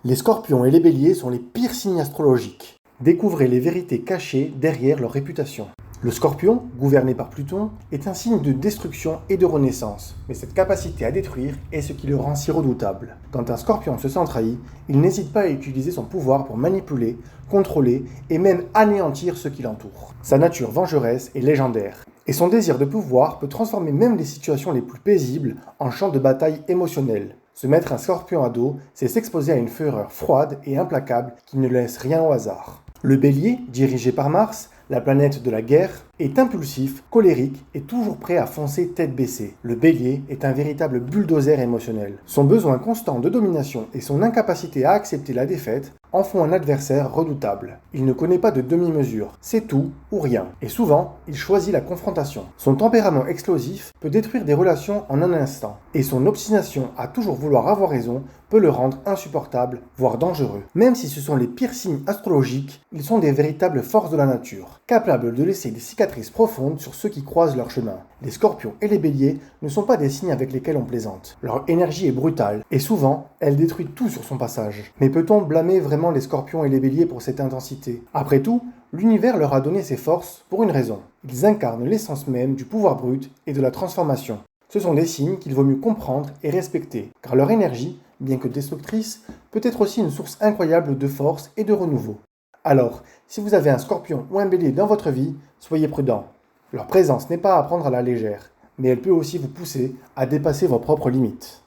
Les scorpions et les béliers sont les pires signes astrologiques. Découvrez les vérités cachées derrière leur réputation. Le scorpion, gouverné par Pluton, est un signe de destruction et de renaissance, mais cette capacité à détruire est ce qui le rend si redoutable. Quand un scorpion se sent trahi, il n'hésite pas à utiliser son pouvoir pour manipuler, contrôler et même anéantir ceux qui l'entourent. Sa nature vengeresse est légendaire, et son désir de pouvoir peut transformer même les situations les plus paisibles en champ de bataille émotionnel. Se mettre un scorpion à dos, c'est s'exposer à une fureur froide et implacable qui ne laisse rien au hasard. Le bélier, dirigé par Mars, la planète de la guerre, est impulsif, colérique et toujours prêt à foncer tête baissée. Le bélier est un véritable bulldozer émotionnel. Son besoin constant de domination et son incapacité à accepter la défaite en font un adversaire redoutable. Il ne connaît pas de demi-mesure, c'est tout ou rien. Et souvent, il choisit la confrontation. Son tempérament explosif peut détruire des relations en un instant. Et son obstination à toujours vouloir avoir raison peut le rendre insupportable, voire dangereux. Même si ce sont les pires signes astrologiques, ils sont des véritables forces de la nature, capables de laisser des cicatrices profondes sur ceux qui croisent leur chemin. Les scorpions et les béliers ne sont pas des signes avec lesquels on plaisante. Leur énergie est brutale, et souvent, elle détruit tout sur son passage. Mais peut-on blâmer vraiment les scorpions et les béliers pour cette intensité ? Après tout, l'univers leur a donné ses forces pour une raison. Ils incarnent l'essence même du pouvoir brut et de la transformation. Ce sont des signes qu'il vaut mieux comprendre et respecter, car leur énergie, bien que destructrice, peut être aussi une source incroyable de force et de renouveau. Alors, si vous avez un scorpion ou un bélier dans votre vie, soyez prudent. Leur présence n'est pas à prendre à la légère, mais elle peut aussi vous pousser à dépasser vos propres limites.